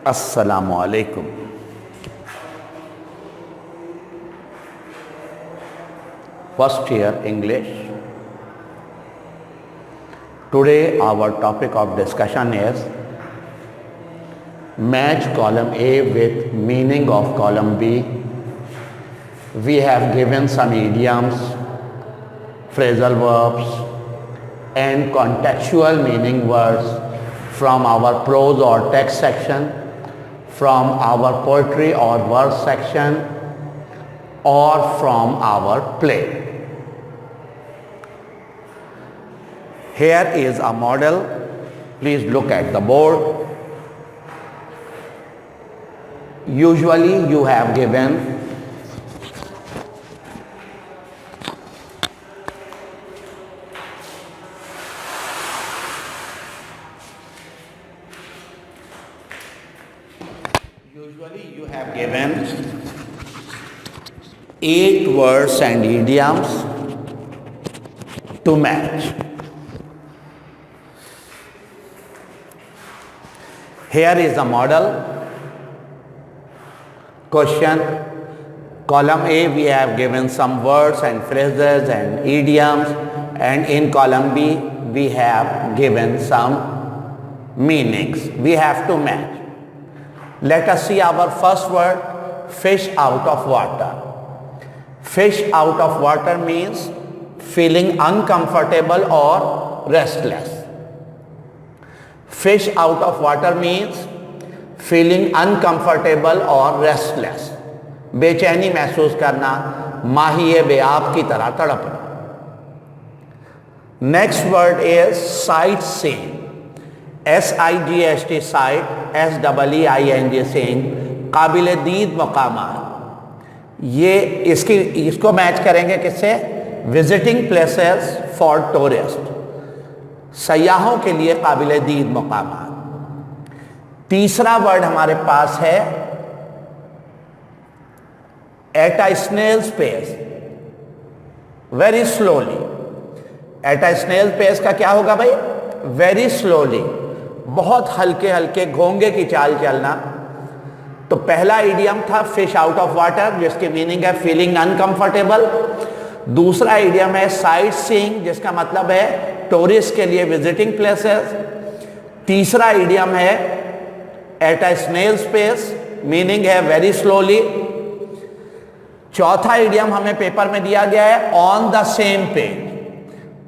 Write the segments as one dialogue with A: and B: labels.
A: Assalamu alaikum. First year English. Today our topic of discussion is match column A with meaning of column B. We have given some idioms, phrasal verbs and contextual meaning words from our prose or text section, from our poetry or verse section, or from our play. Here is a model. Please look at the board. Usually you have given given 8 words and idioms to match. Here is the model. Question. Column A we have given some words and phrases and idioms, and in column B we have given some meanings. We have to match. Let us see our first word, fish out of water. Fish out of water means feeling uncomfortable or restless. Fish out of water means feeling uncomfortable or restless. बेचैनी महसूस करना, माहिए बेआब की तरह तड़पना. Next word is sightseeing. SIGHT site, SEEING saying, काबिल दीद मकामात. ये इसको match करेंगे किससे? विजिटिंग प्लेसेस फॉर टूरिस्ट, सयाहों के लिए काबिल दीद मकामात. तीसरा वर्ड हमारे पास है at a snail's pace, very slowly. At a snail's pace का क्या होगा भाई? वेरी स्लोली, बहुत हल्के हल्के घोंगे की चाल चलना. तो पहला इडियम था फिश आउट ऑफ वाटर, जिसकी मीनिंग है फीलिंग अनकंफर्टेबल. दूसरा इडियम है साइट सीइंग, जिसका मतलब है टूरिस्ट के लिए विजिटिंग प्लेसेस. तीसरा इडियम है at a snail's pace, meaning है वेरी स्लोली. चौथा इडियम हमें पेपर में दिया गया है on the same page.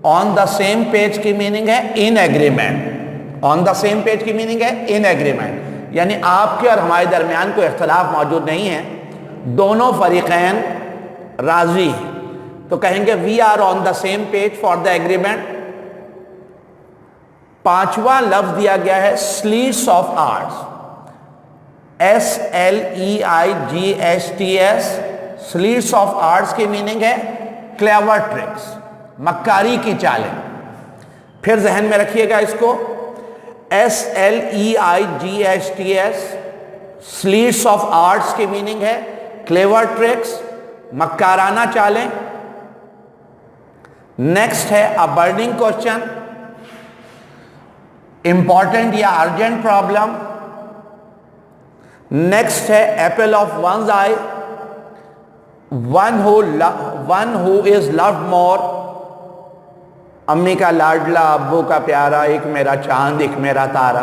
A: On the same page की मीनिंग है in agreement. On the same page की मीनिंग है इन एग्रीमेंट, यानी आपके और हमारे दरमियान कोई इख्तलाफ मौजूद नहीं है, दोनों फरीकैन राजी हैं. तो कहेंगे we are on the same page for the agreement. पांचवा लफ्ज दिया गया है sleights of arts, SLEIGHTS. Sleights of arts की मीनिंग है क्लेवर ट्रिक्स, मक्कारी की चालें. फिर जहन में रखिएगा इसको, SLEIGHTS, स्लीट्स ऑफ आर्ट्स की मीनिंग है क्लेवर ट्रिक्स, मक्काराना चालें. नेक्स्ट है अ बर्निंग क्वेश्चन, इंपॉर्टेंट या अर्जेंट प्रॉब्लम. नेक्स्ट है apple of one's eye, one who is loved more. अम्मी का लाडला, अब्बू का प्यारा, एक मेरा चांद एक मेरा तारा.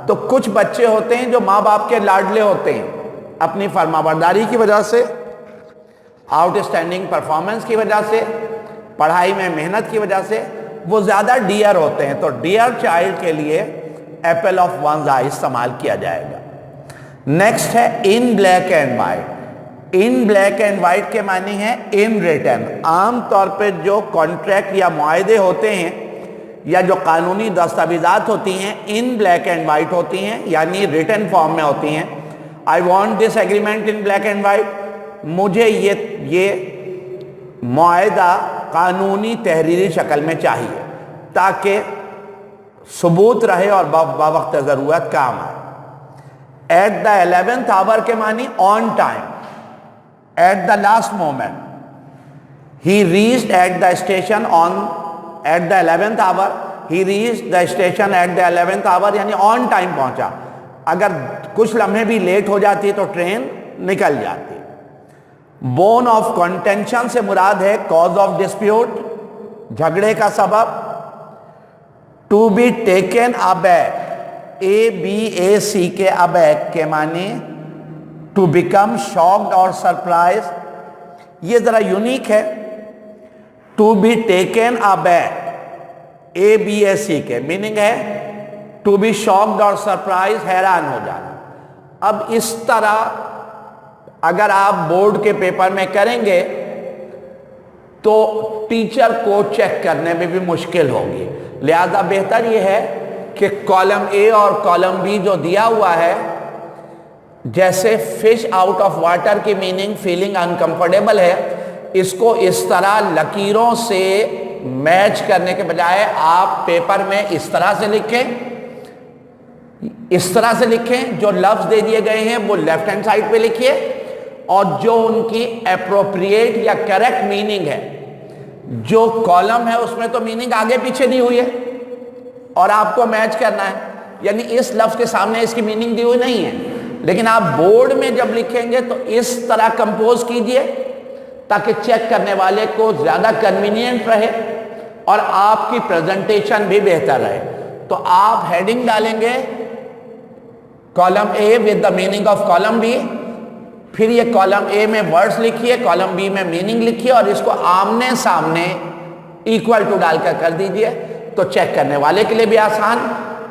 A: तो कुछ बच्चे होते हैं जो माँ बाप के लाडले होते हैं, अपनी फरमाबरदारी की वजह से, आउटस्टैंडिंग परफॉर्मेंस की वजह से, पढ़ाई में मेहनत की वजह से वो ज़्यादा डियर होते हैं. तो डियर चाइल्ड के लिए एप्पल ऑफ वन्स आई इस्तेमाल किया जाएगा. नेक्स्ट है in black and white. In black and white के मानी है इन रिटन. आमतौर पे जो कॉन्ट्रैक्ट या मुआहदे होते हैं या जो कानूनी दस्तावेजात होती हैं इन ब्लैक एंड वाइट होती हैं, यानी रिटन फॉर्म में होती हैं. I want this agreement in black and white. मुझे ये मुआहदा कानूनी तहरीरी शक्ल में चाहिए ताकि सबूत रहे और बवक्त ज़रूरत काम आए. एट द 11th आवर के मानी on time, at the last moment. He reached at the station at the 11th hour. He reached the station at the 11th hour, यानी on time पहुंचा. अगर कुछ लम्हे भी लेट हो जाती है तो ट्रेन निकल जाती है। बोन ऑफ कंटेंशन से मुराद है कॉज ऑफ डिस्प्यूट, झगड़े का सबब। To be taken aback, ABAC के अबैक के माने टू बिकम शॉक्ड और सरप्राइज। ये जरा यूनिक है। To be taken aback ABAC के मीनिंग है टू बी शॉक्ड और सरप्राइज, हैरान हो जाना। अब इस तरह अगर आप बोर्ड के पेपर में करेंगे तो टीचर को चेक करने में भी मुश्किल होगी। लिहाजा बेहतर यह है कि कॉलम A और कॉलम B जो दिया हुआ है, जैसे फिश आउट ऑफ वाटर की मीनिंग फीलिंग अनकंफर्टेबल है, इसको इस तरह लकीरों से मैच करने के बजाय आप पेपर में इस तरह से लिखें, इस तरह से लिखें। जो लफ्ज दे दिए गए हैं वो लेफ्ट हैंड साइड पे लिखिए और जो उनकी एप्रोप्रिएट या करेक्ट मीनिंग है, जो कॉलम है उसमें तो मीनिंग आगे पीछे दी हुई है और आपको मैच करना है, यानी इस लफ्ज के सामने इसकी मीनिंग दी हुई नहीं है, लेकिन आप बोर्ड में जब लिखेंगे तो इस तरह कंपोज कीजिए ताकि चेक करने वाले को ज्यादा कन्वीनियंट रहे और आपकी प्रेजेंटेशन भी बेहतर रहे। तो आप हेडिंग डालेंगे column A with the meaning of column B, फिर ये कॉलम A में वर्ड्स लिखिए, कॉलम B में मीनिंग लिखिए और इसको आमने सामने इक्वल टू डालकर कर दीजिए, तो चेक करने वाले के लिए भी आसान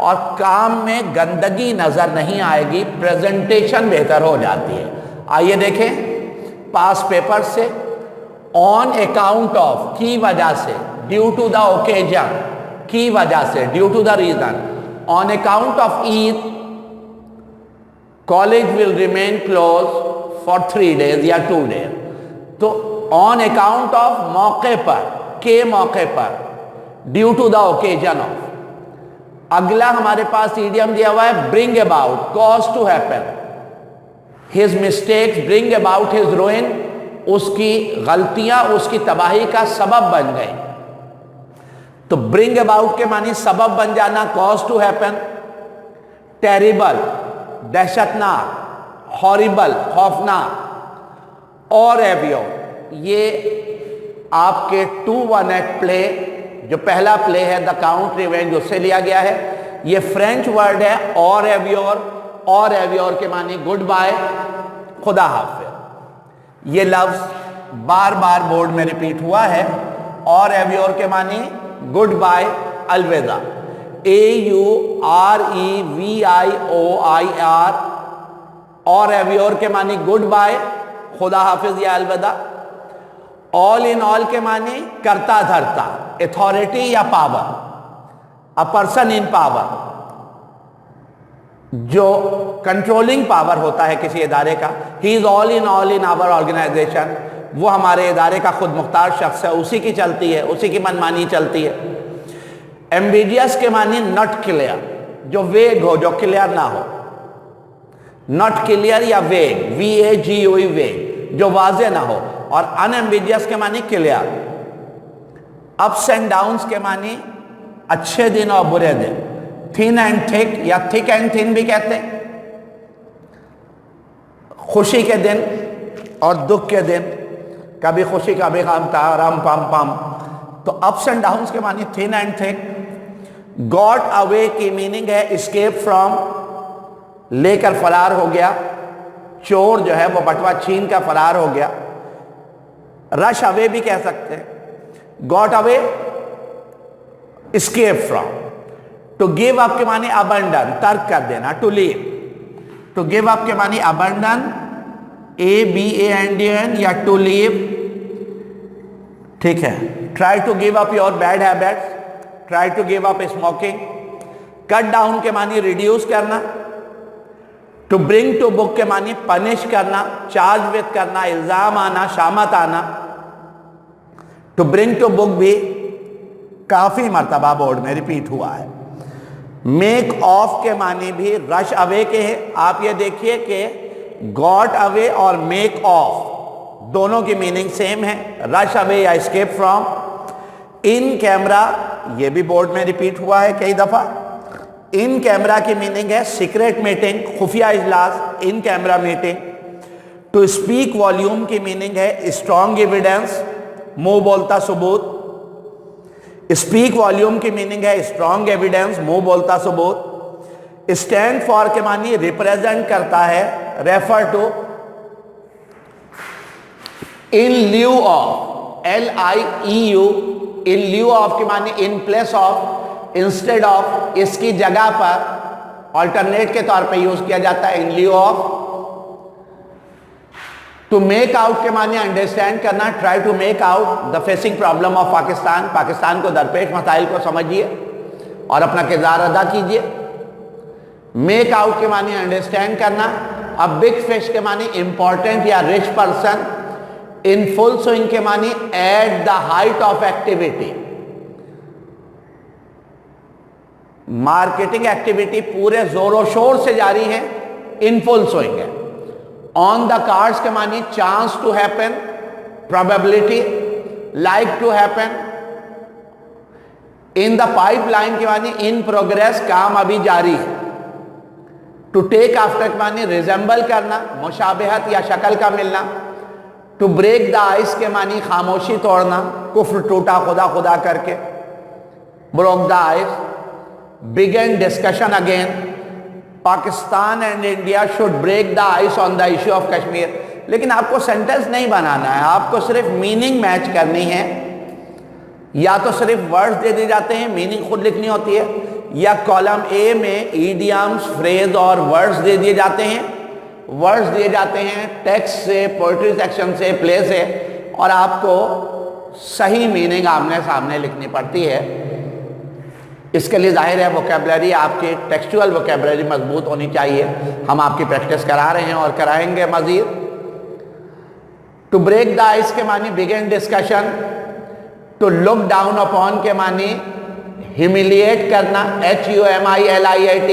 A: और काम में गंदगी नजर नहीं आएगी, प्रेजेंटेशन बेहतर हो जाती है। आइए देखें पास पेपर से। ऑन अकाउंट ऑफ, की वजह से, ड्यू टू द ओकेजन, की वजह से, due to the reason. On account of Eid college will remain close for 3 days या 2 days। तो ऑन अकाउंट ऑफ मौके पर, के मौके पर, due to the occasion of. अगला हमारे पास इडियम दिया हुआ है bring about, cause to happen, his mistakes bring about his ruin, उसकी गलतियां उसकी तबाही का सबब बन गए। तो ब्रिंग अबाउट के मानी सबब बन जाना, कॉज टू हैपन। टेरिबल, दहशतनाक, हॉरिबल, खौफनाक। और एवियो, ये आपके 2-1 एक्ट प्ले, जो पहला प्ले है द काउंट रिवेंज, उससे लिया गया है। ये फ्रेंच वर्ड है और एवियोर, और एवियोर के मानी गुड बाय, खुदा हाफिज। ये लफ्ज बार बार बोर्ड में रिपीट हुआ है। और एवियोर के मानी गुड बाय, अलविदा। AUREVIOIR, और एवियोर के मानी गुड बाय, खुदा हाफिज या अलविदा। ऑल इन ऑल के मानी करता धरता, अथॉरिटी या power, a person in power, जो कंट्रोलिंग पावर होता है किसी इदारे का। He is all in our organisation, वो हमारे इदारे का खुद मुख्तार शख्स है, उसी की चलती है, उसी की मनमानी चलती है। एम्बिगियस के मानी नॉट क्लियर, जो वेग हो, जो क्लियर ना हो, नॉट क्लियर या वेग, VAGUE वेग, जो वाजे ना हो। और अनएम्बिगियस के मानी क्लियर। अप्स एंड डाउन्स के मानी अच्छे दिन और बुरे दिन, थिन एंड थिक या थिक एंड थिन भी कहते हैं, खुशी के दिन और दुख के दिन, कभी खुशी कभी गम, तारम पम पम। तो अप्स एंड डाउन्स के मानी thin and thick. Got away की मीनिंग है एस्केप फ्रॉम, लेकर फरार हो गया, चोर जो है वो बटवा छीन का फरार हो गया। रश अवे भी कह सकते हैं, got away, escape from. To give up के माने अबंडन, तर्क कर देना, to leave. To give up के माने अबंडन, ABANDN या टू लीव, ठीक है। Try to give up your bad habits, try to give up smoking. Cut down के मानी रिड्यूस करना। टू ब्रिंग टू बुक के मानी पनिश करना, चार्ज विद करना, इल्जाम आना, शामत आना। टू ब्रिंग टू बुक भी काफी मर्तबा बोर्ड में रिपीट हुआ है। मेक ऑफ के मानी भी रश अवे के हैं। आप ये देखिए कि गॉट अवे और मेक ऑफ दोनों की मीनिंग सेम है, रश अवे या एस्केप फ्रॉम। इन कैमरा, ये भी बोर्ड में रिपीट हुआ है कई दफा। इन कैमरा की मीनिंग है सीक्रेट मीटिंग, खुफिया इजलास, in camera meeting. To speak volume की मीनिंग है स्ट्रॉन्ग एविडेंस, मुंह बोलता सबूत। स्पीक वॉल्यूम की मीनिंग है स्ट्रॉन्ग एविडेंस, मुंह बोलता सबूत। स्टैंड फॉर के मानी रिप्रेजेंट करता है, refer to. In lieu of, LIEU, in lieu of के मानी in place of, instead of, इसकी जगह पर, ऑल्टरनेट के तौर पे यूज किया जाता है in lieu of. To make out के माने अंडरस्टैंड करना, try to make out the facing problem of Pakistan, Pakistan को दरपेश मसाइल को समझिए और अपना किरदार अदा कीजिए। मेक आउट के माने अंडरस्टैंड करना। अब बिग फिश के माने इंपॉर्टेंट या rich person. In full swing के माने at the height of activity, marketing activity पूरे जोरों शोर से जारी है, इन फुल स्विंग है। ऑन द कार्ड्स के मानी chance to happen, probability, like to happen. In the pipeline के मानी इन प्रोग्रेस, काम अभी जारी है। टू टेक आफ्टर के मानी रिजेंबल करना, मुशाबहत या शक्ल का मिलना। टू ब्रेक द आइस के मानी खामोशी तोड़ना, कुफ्र टूटा खुदा खुदा करके, broke the ice. Begin discussion again, Pakistan and India should break the ice on the issue of Kashmir. लेकिन आपको सेंटेंस नहीं बनाना है, आपको सिर्फ मीनिंग मैच करनी है। या तो सिर्फ वर्ड्स दे दिए जाते हैं, मीनिंग खुद लिखनी होती है, या कॉलम ए में ईडियम्स, फ्रेज और वर्ड्स दे दिए जाते हैं। वर्ड्स दिए जाते हैं टेक्स्ट से, पोएट्री सेक्शन से, प्ले से, और आपको सही मीनिंग आमने सामने लिखनी पड़ती है। इसके लिए जाहिर है वोकैबुलरी, आपकी टेक्सचुअल वोकैबुलरी मजबूत होनी चाहिए। हम आपकी प्रैक्टिस करा रहे हैं और कराएंगे मजीद। टू ब्रेक द आइस के मानी begin discussion. To look down upon के मानी ह्यूमिलिएट करना, HUMILIAT,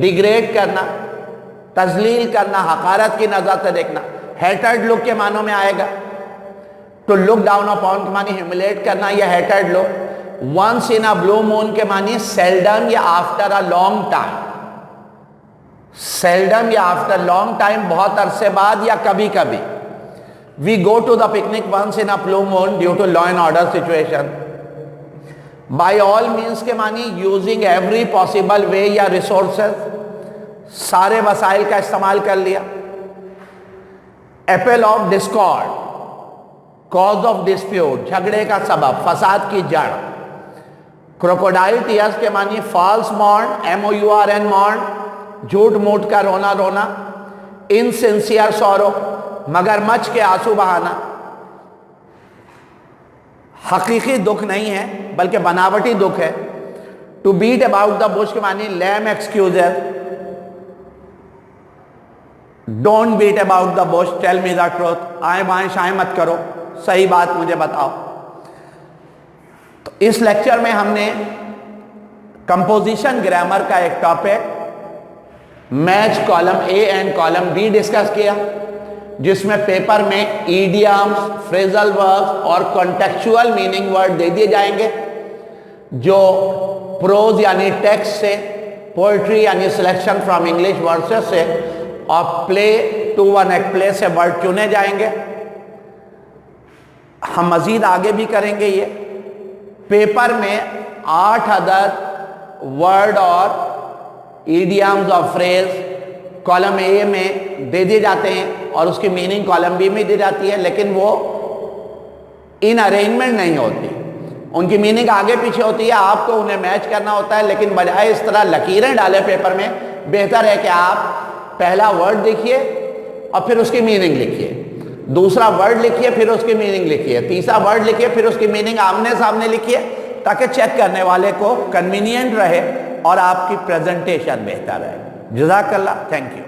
A: डिग्रेड करना, तजलील करना, हकारत की नजर से देखना। हेटेड लुक के मानों में आएगा। टू लुक डाउन अपॉन के मानी ह्यूमिलिएट करना या hated look. Once in a blue moon के मानी सेल्डम या after a long time, seldom या आफ्टर लॉन्ग टाइम, बहुत अरसे बाद या कभी कभी। We go to the picnic once in a blue moon due to law and order situation. By all means के मानी यूजिंग एवरी पॉसिबल वे या रिसोर्सेज, सारे वसाइल का इस्तेमाल कर लिया। Apple of Discord, cause of dispute, झगड़े का सबब, फसाद की जड़। क्रोकोडाइल टीयर्स के मानिए फॉल्स मॉर्न, MOURN मॉर्न, झूठ मूठ का रोना रोना। इनसिंसियर सॉरो, मगरमच्छ के आंसू बहाना। हकीकी दुख नहीं है बल्कि बनावटी दुख है। To beat about the bush के मानिए lame excuser, don't beat about the bush, tell me the truth, आए बाएं शाएं मत करो, सही बात मुझे बताओ। तो इस लेक्चर में हमने कंपोजिशन ग्रामर का एक topic match column A and column be discuss किया, जिसमें पेपर में ईडियम्स, फ्रेजल वर्ब्स और कॉन्टेक्चुअल मीनिंग वर्ड दे दिए जाएंगे, जो प्रोज यानी टेक्स्ट से, पोएट्री यानी सिलेक्शन फ्रॉम इंग्लिश वर्सेस से, और play to one act play से वर्ड चुने जाएंगे। हम मजीद आगे भी करेंगे। ये पेपर में 8 अदर वर्ड और ईडियम्स और फ्रेज कॉलम ए में दे दिए जाते हैं और उसकी मीनिंग कॉलम बी में दी जाती है, लेकिन वो इन अरेंजमेंट नहीं होती, उनकी मीनिंग आगे पीछे होती है, आपको उन्हें मैच करना होता है। लेकिन बजाय इस तरह लकीरें डाले पेपर में, बेहतर है कि आप पहला वर्ड लिखिए और फिर उसकी मीनिंग लिखिए, दूसरा वर्ड लिखिए फिर उसकी मीनिंग लिखिए, तीसरा वर्ड लिखिए फिर उसकी मीनिंग आमने सामने लिखिए, ताकि चेक करने वाले को कन्वीनियंट रहे और आपकी प्रेजेंटेशन बेहतर रहे। जज़ाकल्लाह, थैंक यू।